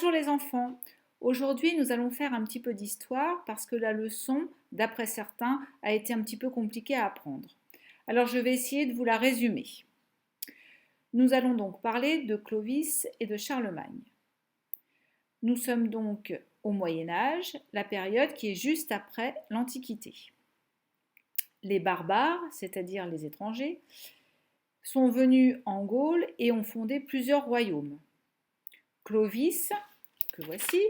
Bonjour les enfants, aujourd'hui nous allons faire un petit peu d'histoire parce que la leçon, d'après certains, a été un petit peu compliquée à apprendre. Alors je vais essayer de vous la résumer. Nous allons donc parler de Clovis et de Charlemagne. Nous sommes donc au Moyen Âge, la période qui est juste après l'Antiquité. Les barbares, c'est-à-dire les étrangers, sont venus en Gaule et ont fondé plusieurs royaumes. Clovis, que voici,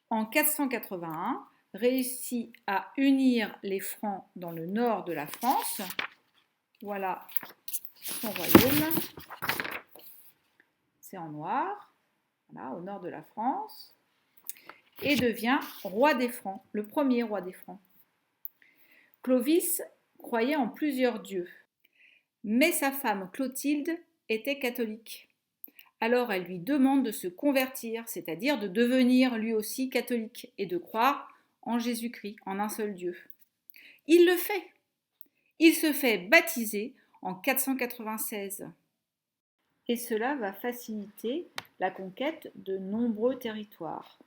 en 481, réussit à unir les Francs dans le nord de la France. Voilà son royaume. C'est en noir, voilà, au nord de la France. Et devient roi des Francs, le premier roi des Francs. Clovis croyait en plusieurs dieux, mais sa femme Clotilde était catholique. Alors elle lui demande de se convertir, c'est-à-dire de devenir lui aussi catholique et de croire en Jésus-Christ, en un seul Dieu. Il le fait. Il se fait baptiser en 496. Et cela va faciliter la conquête de nombreux territoires.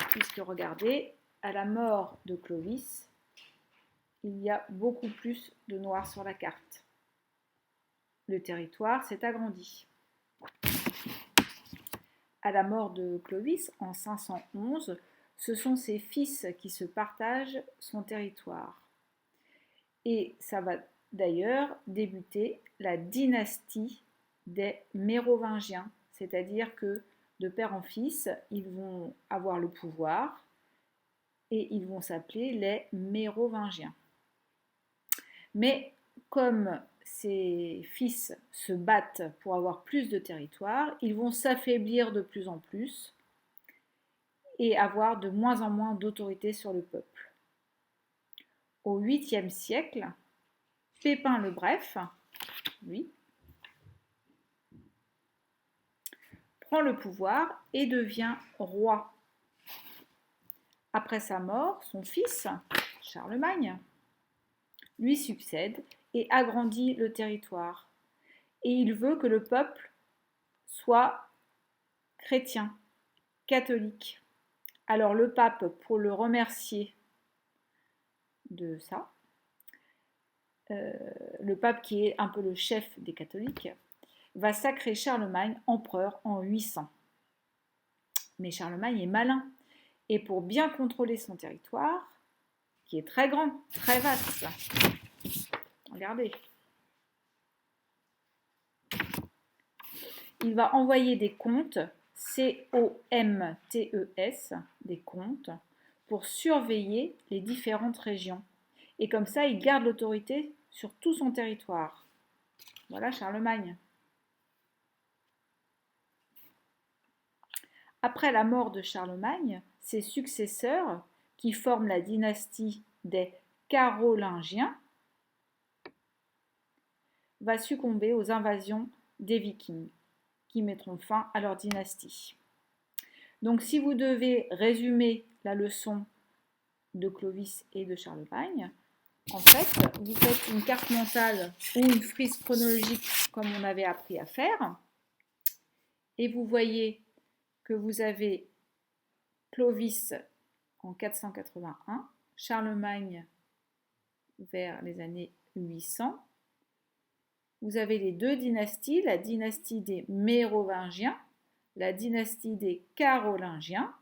Puisque regardez, à la mort de Clovis, il y a beaucoup plus de noirs sur la carte. Le territoire s'est agrandi. À la mort de Clovis, en 511, ce sont ses fils qui se partagent son territoire. Et ça va d'ailleurs débuter la dynastie des Mérovingiens, c'est-à-dire que de père en fils, ils vont avoir le pouvoir et ils vont s'appeler les Mérovingiens. Mais comme ces fils se battent pour avoir plus de territoire, ils vont s'affaiblir de plus en plus et avoir de moins en moins d'autorité sur le peuple. Au 8e siècle, Pépin le Bref, lui, prend le pouvoir et devient roi. Après sa mort, son fils, Charlemagne, lui succède et agrandit le territoire. Et il veut que le peuple soit chrétien, catholique. Alors le pape, pour le remercier de ça, le pape qui est un peu le chef des catholiques, va sacrer Charlemagne empereur en 800. Mais Charlemagne est malin, et pour bien contrôler son territoire, qui est très grand, très vaste, regardez, il va envoyer des comtes, C-O-M-T-E-S, des comtes, pour surveiller les différentes régions. Et comme ça, il garde l'autorité sur tout son territoire. Voilà Charlemagne. Après la mort de Charlemagne, ses successeurs, qui forment la dynastie des Carolingiens, va succomber aux invasions des Vikings, qui mettront fin à leur dynastie. Donc si vous devez résumer la leçon de Clovis et de Charlemagne, en fait, vous faites une carte mentale ou une frise chronologique comme on avait appris à faire, et vous voyez que vous avez Clovis en 481, Charlemagne vers les années 800. Vous avez les deux dynasties, la dynastie des Mérovingiens, la dynastie des Carolingiens.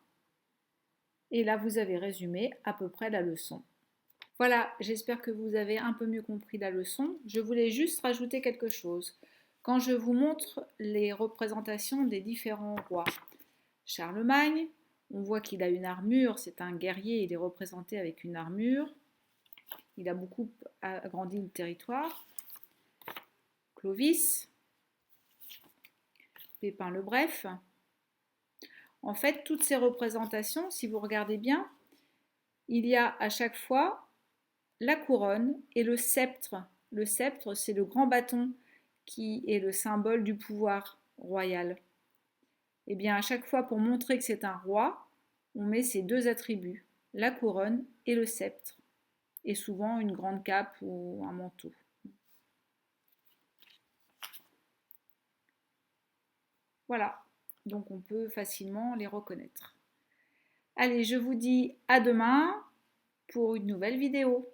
Et là, vous avez résumé à peu près la leçon. Voilà, j'espère que vous avez un peu mieux compris la leçon. Je voulais juste rajouter quelque chose. Quand je vous montre les représentations des différents rois, Charlemagne, on voit qu'il a une armure, c'est un guerrier, il est représenté avec une armure. Il a beaucoup agrandi le territoire. Clovis, Pépin le Bref. En fait, toutes ces représentations, si vous regardez bien, il y a à chaque fois la couronne et le sceptre. Le sceptre, c'est le grand bâton qui est le symbole du pouvoir royal. Et bien, à chaque fois, pour montrer que c'est un roi, on met ces deux attributs, la couronne et le sceptre, et souvent une grande cape ou un manteau. Voilà, donc on peut facilement les reconnaître. Allez, je vous dis à demain pour une nouvelle vidéo.